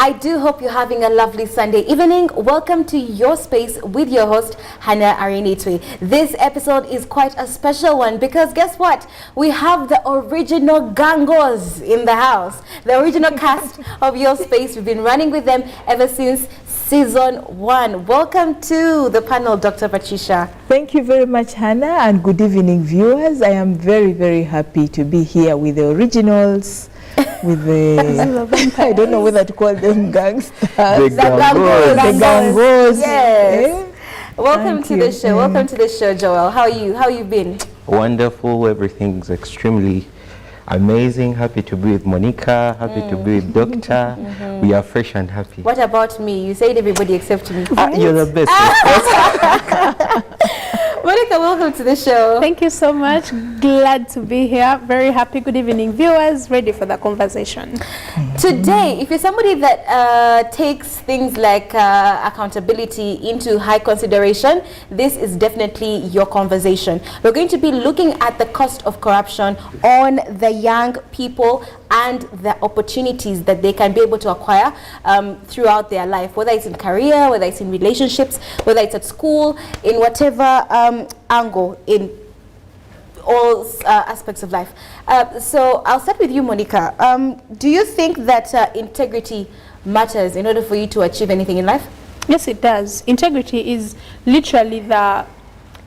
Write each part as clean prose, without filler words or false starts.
I do hope you're having a lovely Sunday evening. Welcome to Your Space with your host, Hannah Arinitwe. This episode is quite a special one because guess what? We have the original gangos in the house. The original cast of Your Space. We've been running with them ever since Season 1. Welcome to the panel, Dr. Patricia. Thank you very much, Hannah, and good evening, viewers. I am very, very happy to be here with the originals, with the, I don't know whether to call them gangsters. The gangos. Yes. Eh? Welcome to the show. Welcome to the show, Joel. How are you? How you been? Wonderful. Everything's extremely amazing. Happy to be with Monica. Happy to be with Doctor. We are fresh and happy. What about me? You said everybody except me. You're the best. Monica, welcome to the show. Thank you so much. Glad to be here. Very happy. Good evening, viewers. Ready for the conversation. Today, if you're somebody that takes things like accountability into high consideration, this is definitely your conversation. We're going to be looking at the cost of corruption on the young people and the opportunities that they can be able to acquire throughout their life, whether it's in career, whether it's in relationships, whether it's at school, in whatever angle, in all aspects of life. So I'll start with you, Monica. Do you think that integrity matters in order for you to achieve anything in life? Yes, it does. Integrity is literally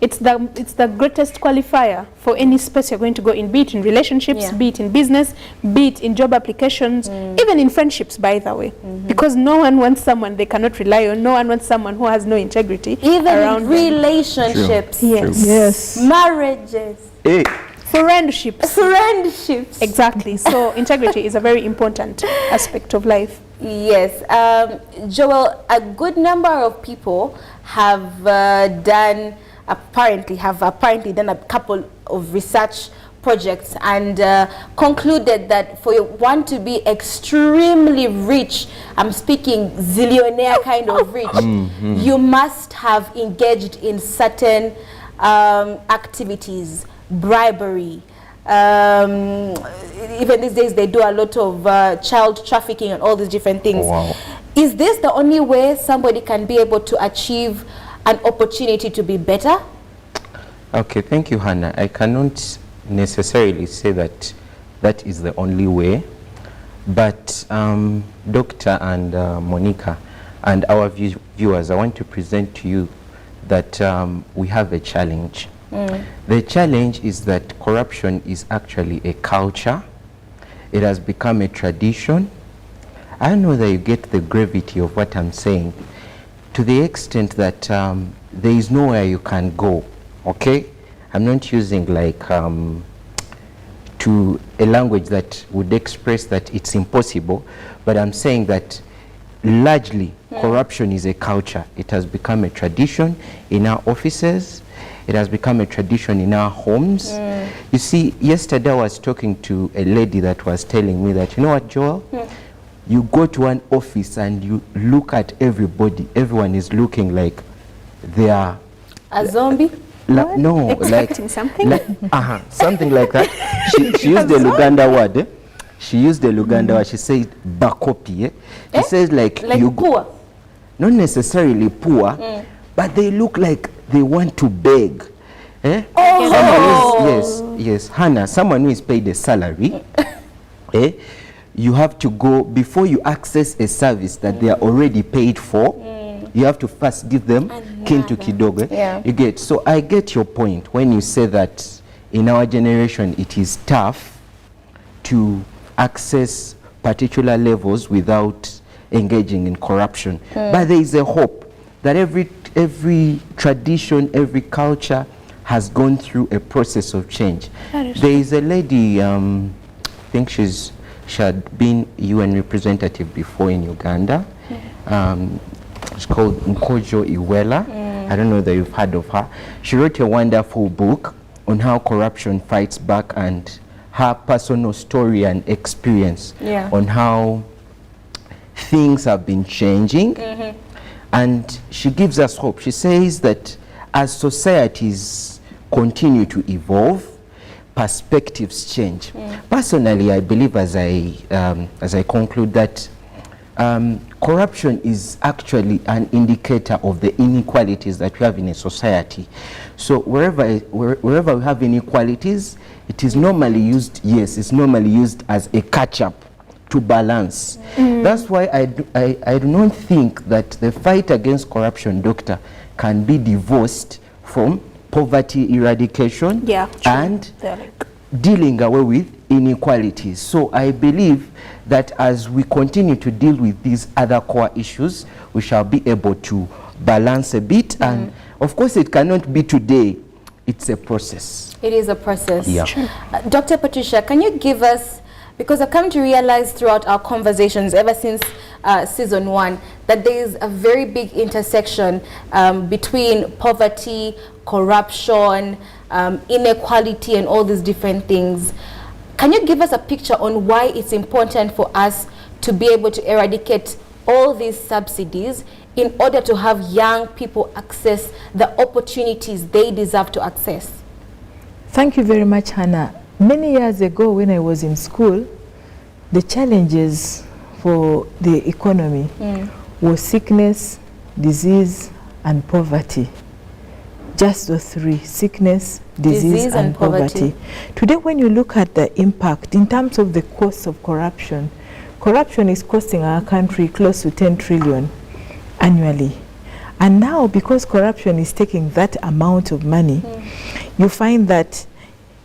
it's the greatest qualifier for any space you're going to go in, be it in relationships, be it in business, be it in job applications, even in friendships, by the way. Because no one wants someone they cannot rely on. No one wants someone who has no integrity. Even around in relationships. Yes. Marriages. Hey. Friendships. Exactly. So integrity is a very important aspect of life. Yes. Joel, a good number of people have apparently done a couple of research projects and concluded that for one to be extremely rich, I'm speaking zillionaire kind of rich, you must have engaged in certain activities, bribery. Even these days they do a lot of child trafficking and all these different things. Wow. Is this the only way somebody can be able to achieve an opportunity to be better? Okay, thank you, Hannah. I cannot necessarily say that that is the only way, but Doctor and Monica and our viewers, I want to present to you that we have a challenge. The challenge is that corruption is actually a culture. It has become a tradition. I don't know whether you get the gravity of what I'm saying, to the extent that there is nowhere you can go, okay? I'm not using like to a language that would express that it's impossible, but I'm saying that largely corruption is a culture. It has become a tradition in our offices. It has become a tradition in our homes. You see, yesterday I was talking to a lady that was telling me that, you know what, Joel? You go to an office and you look at everybody. Everyone is looking like they are a zombie? No, expecting something? Something like that. She used the Luganda word. She used the Luganda word. She said bakopi. She says like you poor? Not necessarily poor, but they look like they want to beg. Yes, Hannah, someone who is paid a salary, you have to go, before you access a service that they are already paid for, you have to first give them kintu kidogo. You get, so I get your point when you say that in our generation it is tough to access particular levels without engaging in corruption. But there is a hope that every tradition, every culture has gone through a process of change. There is a lady, I think she had been UN representative before in Uganda. It's called Nkojo Iweala. I don't know that you've heard of her. She wrote a wonderful book on how corruption fights back and her personal story and experience on how things have been changing. And she gives us hope. She says that as societies continue to evolve, perspectives change. Personally, I believe as I conclude that corruption is actually an indicator of the inequalities that we have in a society. So wherever we have inequalities, it is normally used, yes, it's normally used as a catch-up to balance. That's why I do not think that the fight against corruption, Doctor, can be divorced from poverty eradication and dealing away with inequalities. So I believe that as we continue to deal with these other core issues, we shall be able to balance a bit. And of course, it cannot be today. It's a process. It is a process. Yeah. Dr. Patricia, can you give us, because I've come to realize throughout our conversations ever since season 1 that there is a very big intersection between poverty, corruption, inequality, and all these different things. Can you give us a picture on why it's important for us to be able to eradicate all these subsidies in order to have young people access the opportunities they deserve to access? Thank you very much, Hannah. Many years ago when I was in school, the challenges for the economy was sickness, disease, and poverty. Just the three: sickness, disease and poverty. Today, when you look at the impact in terms of the cost of corruption, corruption is costing our country close to 10 trillion annually. And now, because corruption is taking that amount of money, you find that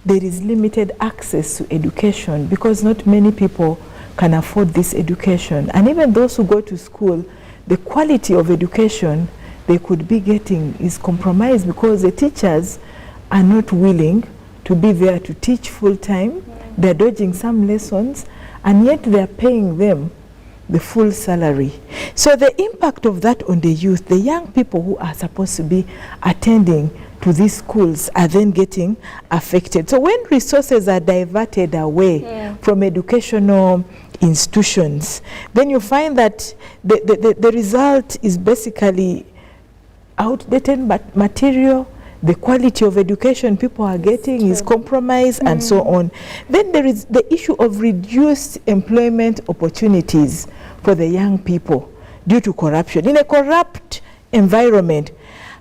there is limited access to education because not many people can afford this education. And even those who go to school, the quality of education they could be getting is compromised because the teachers are not willing to be there to teach full time. They're dodging some lessons, and yet they're paying them the full salary. So the impact of that on the youth, the young people who are supposed to be attending to these schools are then getting affected. So when resources are diverted away from educational institutions, then you find that the result is basically outdated material, the quality of education people are getting is compromised, and so on. Then there is the issue of reduced employment opportunities for the young people due to corruption. In a corrupt environment,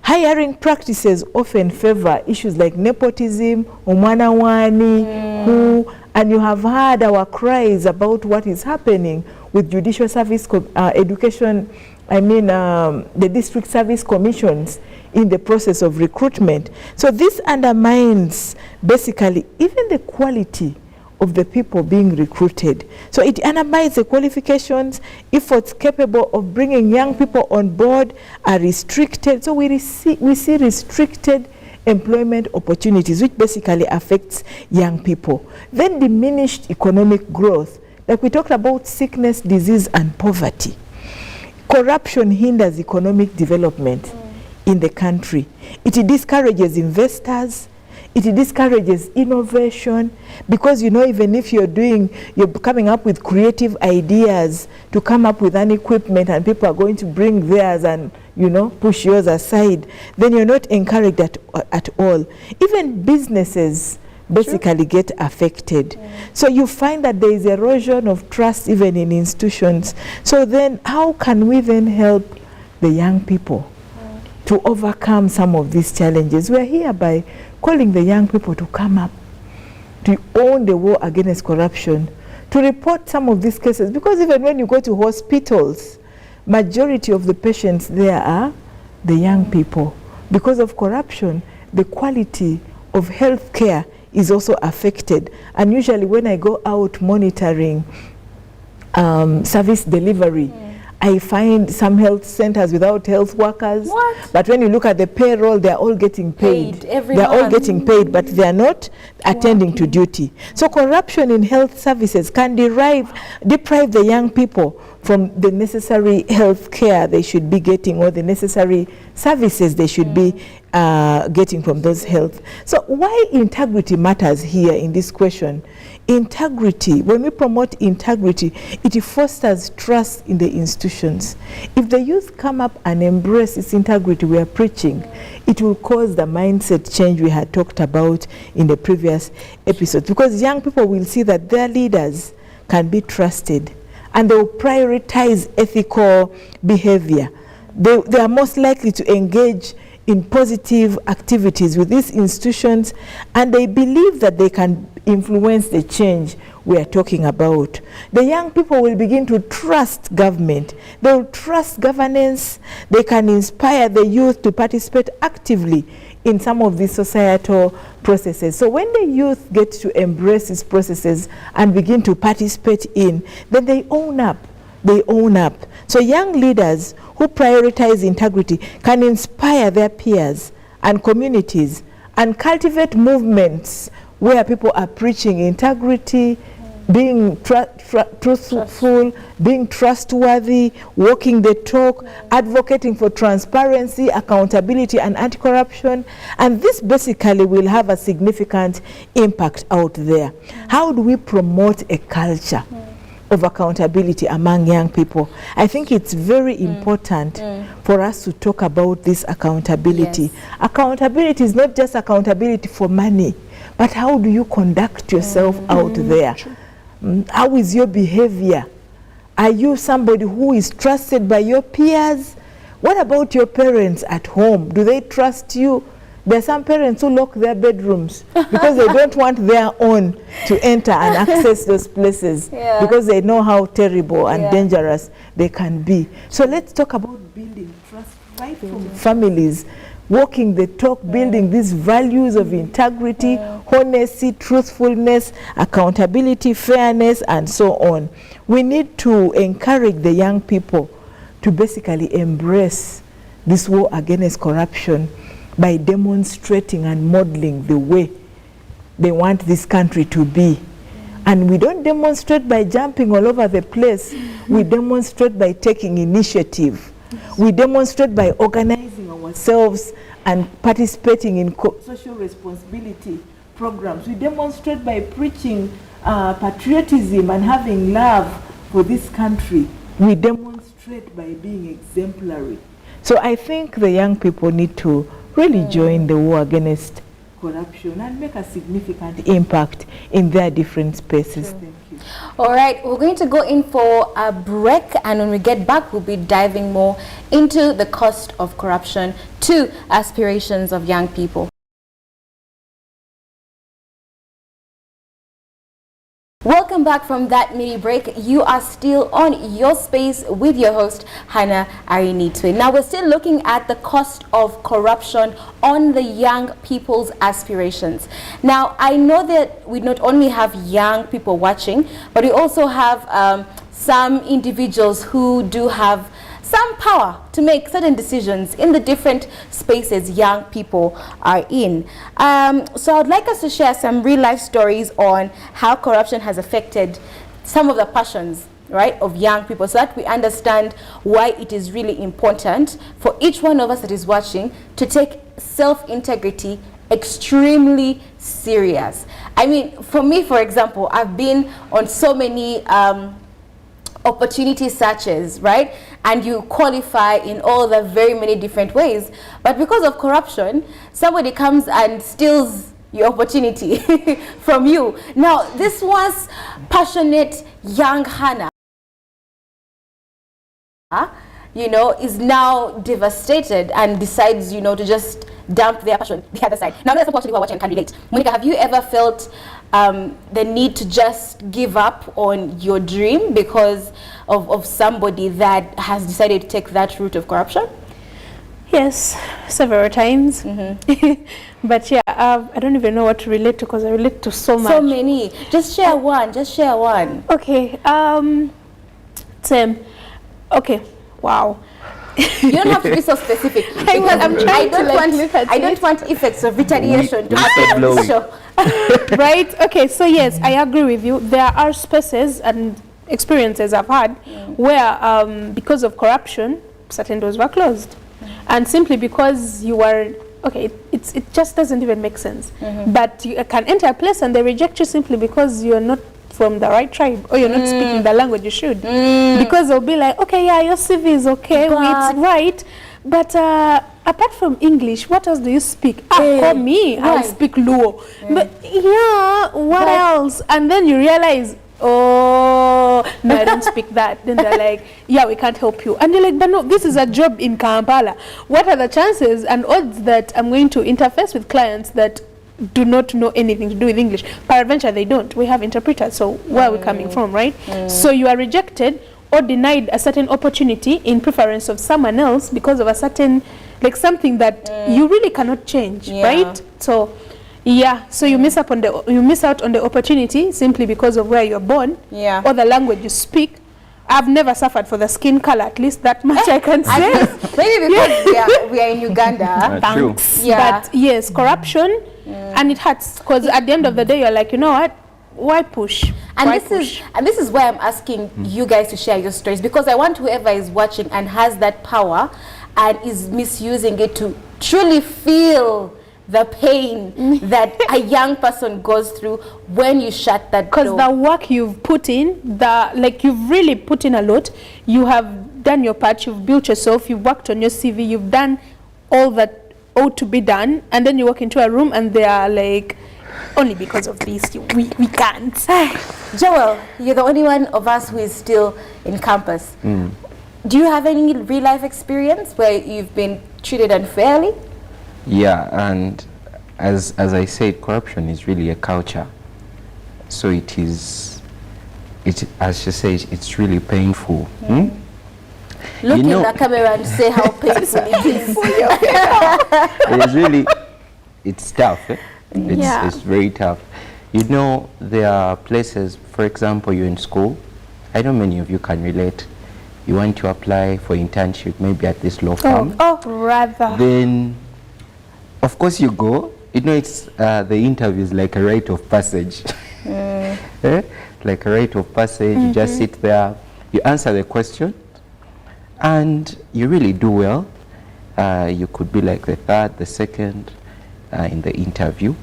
hiring practices often favor issues like nepotism, umwanawani, who, and you have heard our cries about what is happening with judicial service education, the district service commissions in the process of recruitment. So this undermines basically even the quality of the people being recruited. So it undermines the qualifications. Efforts capable of bringing young people on board are restricted. So we see restricted employment opportunities, which basically affects young people. Then diminished economic growth. Like we talked about sickness, disease, and poverty. Corruption hinders economic development in the country. It discourages investors. It discourages innovation, because you know, even if you're coming up with creative ideas to come up with an equipment and people are going to bring theirs and push yours aside, then you're not encouraged at all. Even businesses basically get affected. So you find that there is erosion of trust even in institutions. So then how can we then help the young people to overcome some of these challenges? We're here by calling the young people to come up, to own the war against corruption, to report some of these cases, because even when you go to hospitals, majority of the patients there are the young people. Because of corruption, the quality of health care is also affected. And usually when I go out monitoring service delivery, I find some health centers without health workers. What? But when you look at the payroll, they're all getting paid. They're all getting paid, but they're not attending to duty. So corruption in health services can deprive the young people from the necessary health care they should be getting, or the necessary services they should be getting from those health. So why integrity matters here in this question? Integrity, when we promote integrity, it fosters trust in the institutions. If the youth come up and embrace this integrity we are preaching, it will cause the mindset change we had talked about in the previous episode, because young people will see that their leaders can be trusted and they will prioritize ethical behavior. They are most likely to engage in positive activities with these institutions, and they believe that they can influence the change we are talking about. The young people will begin to trust government. They will trust governance. They can inspire the youth to participate actively in some of these societal processes. So when the youth get to embrace these processes and begin to participate in, then they own up. They own up. So young leaders who prioritize integrity can inspire their peers and communities and cultivate movements where people are preaching integrity, being truthful, being trustworthy, walking the talk, advocating for transparency, accountability, and anti-corruption. And this basically will have a significant impact out there. How do we promote a culture of accountability among young people? I think it's very important for us to talk about this accountability. Yes. Accountability is not just accountability for money, but how do you conduct yourself out there? How is your behavior? Are you somebody who is trusted by your peers? What about your parents at home? Do they trust you? There are some parents who lock their bedrooms because they don't want their own to enter and access those places because they know how terrible and dangerous they can be. So let's talk about building trust right from families, walking the talk, building these values of integrity, honesty, truthfulness, accountability, fairness, and so on. We need to encourage the young people to basically embrace this war against corruption by demonstrating and modeling the way they want this country to be. And we don't demonstrate by jumping all over the place. We demonstrate by taking initiative. We demonstrate by organizing ourselves and participating in social responsibility programs. We demonstrate by preaching patriotism and having love for this country. We demonstrate by being exemplary. So I think the young people need to really join the war against corruption and make a significant impact in their different spaces. Thank you. All right, we're going to go in for a break, and when we get back, we'll be diving more into the cost of corruption to aspirations of young people. Welcome back from that mini break. You are still on Your Space with your host, Hannah Arinitwe. Now, we're still looking at the cost of corruption on the young people's aspirations. Now, I know that we not only have young people watching, but we also have some individuals who do have some power to make certain decisions in the different spaces young people are in. So I'd like us to share some real life stories on how corruption has affected some of the passions, right, of young people, so that we understand why it is really important for each one of us that is watching to take self-integrity extremely serious. I mean, for me, for example, I've been on so many opportunity searches, right? And you qualify in all the very many different ways. But because of corruption, somebody comes and steals your opportunity from you. Now, this was passionate young Hannah, you know, is now devastated and decides, you know, to just dump their passion the other side. Now, there's some people who are watching and can relate. Monica, have you ever felt the need to just give up on your dream because of somebody that has decided to take that route of corruption? Yes, several times. But yeah, I don't even know what to relate to because I relate to so much. So many. Just share one. Just share one. Okay. Same. Okay. Wow. You don't have to be so specific because I don't want effects of retaliation to happen on the show. Right? Okay, so yes, I agree with you. There are spaces and experiences I've had where because of corruption, certain doors were closed. And simply because you were, okay, it just doesn't even make sense. But you can enter a place and they reject you simply because you're not from the right tribe or you're not speaking the language you should. Because they'll be like, okay, yeah, your CV is okay, it's right. But apart from English, what else do you speak? For me, I speak Luo. But yeah, what else? And then you realize, oh, no, I don't speak that. Then they're like, yeah, we can't help you. And you're like, but no, this is a job in Kampala. What are the chances and odds that I'm going to interface with clients that do not know anything to do with English? Peradventure, they don't. We have interpreters, so where are we coming from, right? So you are rejected or denied a certain opportunity in preference of someone else because of a certain, like something that you really cannot change, right? So, yeah, so you miss out on the opportunity simply because of where you're born or the language you speak. I've never suffered for the skin color, at least that much I can say. Maybe because we are in Uganda. Thanks. But yes, corruption, and it hurts because at the end of the day, you're like, you know what? Why push? And this is why I'm asking you guys to share your stories, because I want whoever is watching and has that power and is misusing it to truly feel the pain that a young person goes through when you shut that door. Because the work you've put in, you've really put in a lot. You have done your part, you've built yourself, you've worked on your CV, you've done all that ought to be done, and then you walk into a room and they are like, only because of this, we can't. Joel, you're the only one of us who is still in campus. Do you have any real life experience where you've been treated unfairly? Yeah, and as I said, corruption is really a culture. So it is, as she says, it's really painful. Look in the camera and say how painful it is. It is really, it's tough. It's very tough. You know, there are places, for example, you're in school. I know many of you can relate. You want to apply for internship, maybe at this law firm. Rather. Then, of course, you go. You know, it's the interview is like a rite of passage. Like a rite of passage. You just sit there, you answer the question, and you really do well. You could be like the third, the second in the interview.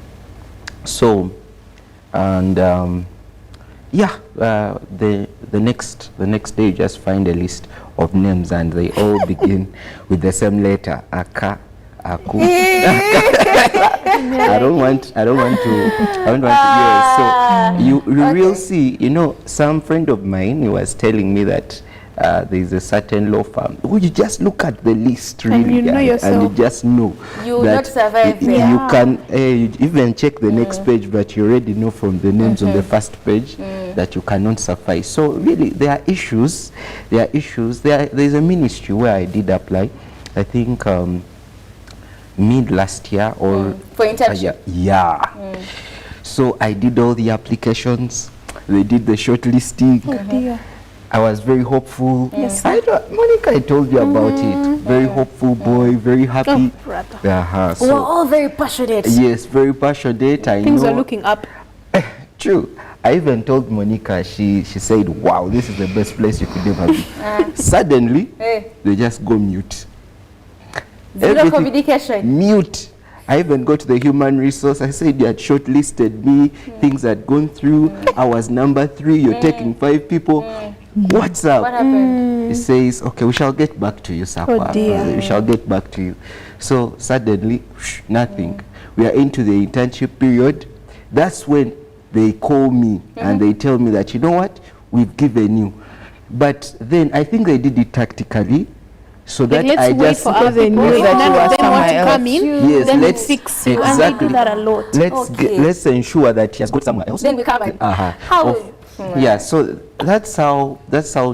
So, and the next day you just find a list of names and they all begin with the same letter, Aka, Aku. I don't want to. So you will see. You know, some friend of mine, he was telling me that there is a certain law firm. You just look at the list, really, and you know yourself. And you just know you will not survive there. You can you even check the next page, but you already know from the names on the first page that you cannot suffice. So really, there are issues. There is a ministry where I did apply. I think mid last year or for internship. So I did all the applications. They did the shortlisting. Oh dear. I was very hopeful. Yes. Monica, I told you about it. Very hopeful boy, very happy. So we're all very passionate. Yes, very passionate. Things are looking up. True. I even told Monica, she said, wow, this is the best place you could ever be. Suddenly, they just go mute. Zero communication. Mute. I even got to the human resource. I said, you had shortlisted me, things had gone through. I was number 3, you're taking 5 people. What's up? What happened? It says, okay, we shall get back to you, Sapa. Oh dear. We shall get back to you. So suddenly, nothing. We are into the internship period. That's when they call me and they tell me that, you know what, we've given you. But then I think they did it tactically. So that I just because they knew that you were somewhere else. Come in, yes, then let's fix you, exactly. and they do that a lot. Let's ensure that he has got somewhere else. Then we come and yeah. So that's how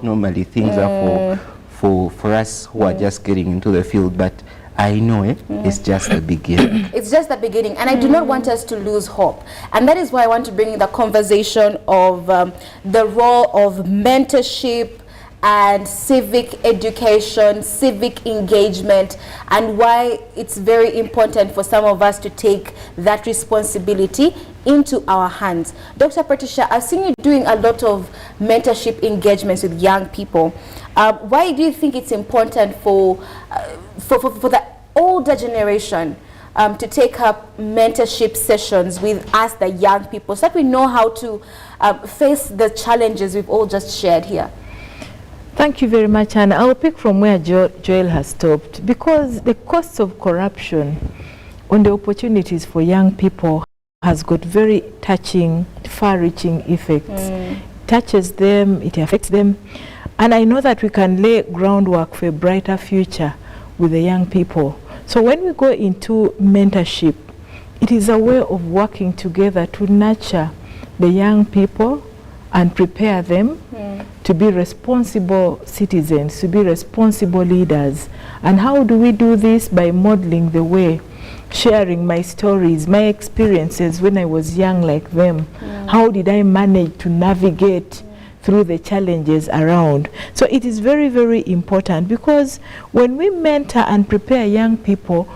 normally things are for us who are just getting into the field. But I know it's just the beginning. It's just the beginning, and I do not want us to lose hope. And that is why I want to bring in the conversation of the role of mentorship and civic education, civic engagement, and why it's very important for some of us to take that responsibility into our hands. Dr. Patricia, I've seen you doing a lot of mentorship engagements with young people. Why do you think it's important for the older generation to take up mentorship sessions with us, the young people, so that we know how to face the challenges we've all just shared here? Thank you very much, Anna. I'll pick from where Joel has stopped, because the cost of corruption on the opportunities for young people has got very touching, far-reaching effects touches them, it affects them. And I know that we can lay groundwork for a brighter future with the young people. So when we go into mentorship, it is a way of working together to nurture the young people and prepare them to be responsible citizens, to be responsible leaders. And how do we do this? By modeling the way, sharing my stories, my experiences when I was young like them. How did I manage to navigate through the challenges around? So it is very, very important, because when we mentor and prepare young people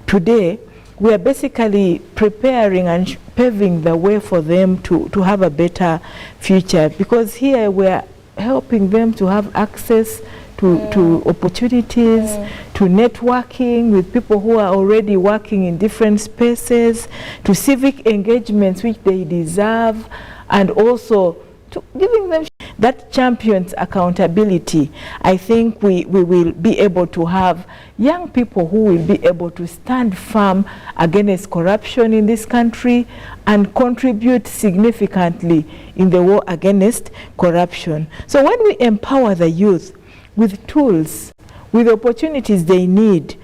today, we are basically preparing and paving the way for them to have a better future, because here we are helping them to have access to opportunities, to networking with people who are already working in different spaces, to civic engagements which they deserve, and also to giving them that champions accountability. I think we will be able to have young people who will be able to stand firm against corruption in this country and contribute significantly in the war against corruption. So when we empower the youth with tools, with opportunities they need,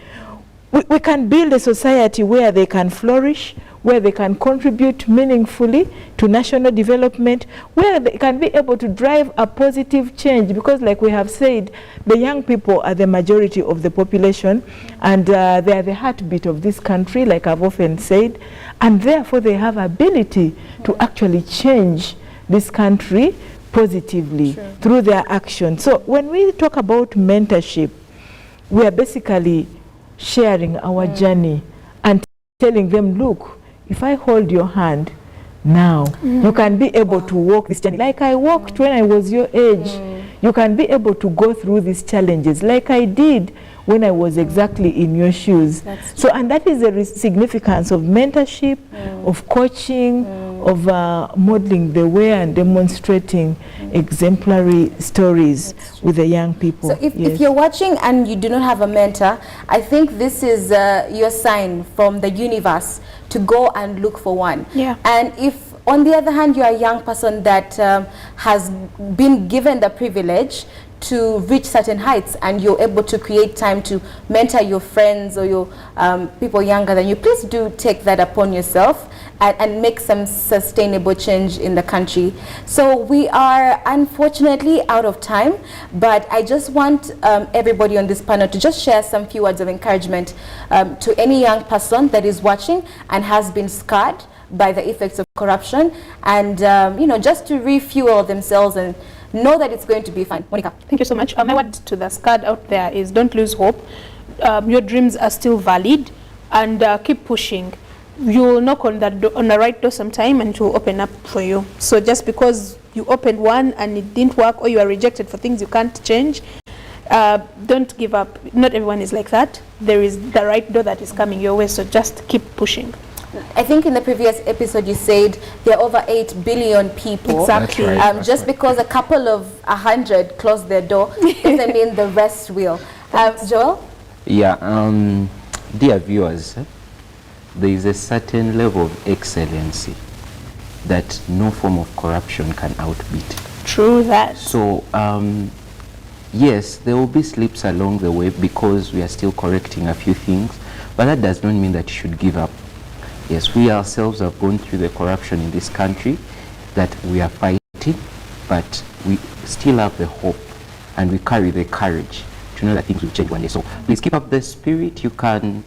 we can build a society where they can flourish, where they can contribute meaningfully to national development, where they can be able to drive a positive change, because like we have said, the young people are the majority of the population, and they are the heartbeat of this country, like I've often said, and therefore they have ability to actually change this country positively through their action. So when we talk about mentorship, we are basically sharing our journey and telling them, look, if I hold your hand now, you can be able to walk this journey. Like I walked when I was your age, you can be able to go through these challenges like I did when I was exactly in your shoes. So, and that is the significance of mentorship, of coaching, of modeling the way and demonstrating exemplary stories with the young people. So if you're watching and you do not have a mentor, I think this is your sign from the universe to go and look for one. And if on the other hand you are a young person that has been given the privilege to reach certain heights and you're able to create time to mentor your friends or your people younger than you, please do take that upon yourself and make some sustainable change in the country. So we are unfortunately out of time, but I just want everybody on this panel to just share some few words of encouragement to any young person that is watching and has been scarred by the effects of corruption, and you know, just to refuel themselves and know that it's going to be fine. Monica. Thank you so much. My word to the scarred out there is don't lose hope. Your dreams are still valid, and keep pushing. You will knock on that on the right door sometime and it will open up for you. So just because you opened one and it didn't work, or you are rejected for things you can't change, don't give up. Not everyone is like that. There is the right door that is coming your way, so just keep pushing. I think in the previous episode you said there are over 8 billion people. Exactly. Right, just because a couple of 100 close their door doesn't mean the rest will. Joel? Yeah, dear viewers, there is a certain level of excellency that no form of corruption can outbeat. True that. So, yes, there will be slips along the way because we are still correcting a few things, but that does not mean that you should give up. Yes, we ourselves have gone through the corruption in this country that we are fighting, but we still have the hope and we carry the courage to know that things will change one day. So please keep up the spirit. You can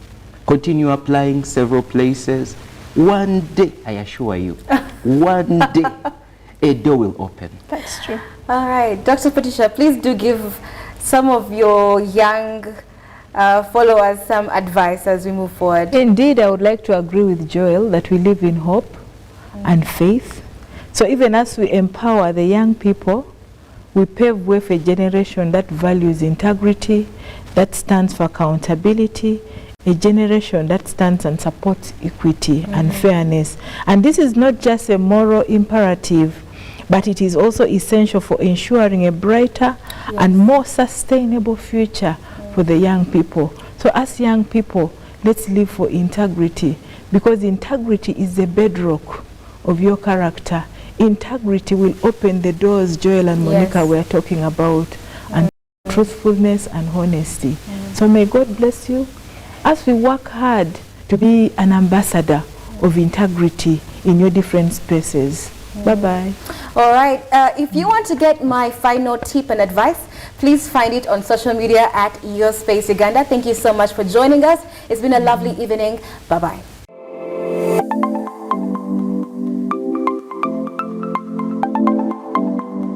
continue applying several places. One day, I assure you, one day a door will open. That's true. All right, Dr. Patricia, please do give some of your young followers some advice as we move forward. Indeed, I would like to agree with Joel that we live in hope and faith. So even as we empower the young people, we pave way for a generation that values integrity, that stands for accountability, a generation that stands and supports equity and fairness. And this is not just a moral imperative, but it is also essential for ensuring a brighter and more sustainable future for the young people. So as young people, let's live for integrity, because integrity is the bedrock of your character. integrity will open the doors Joel and Monica Yes. were talking about, and truthfulness and honesty. So may God bless you as we work hard to be an ambassador of integrity in your different spaces. Bye-bye. All right. If you want to get my final tip and advice, please find it on social media at Your Space Uganda. Thank you so much for joining us. It's been a lovely evening. Bye-bye.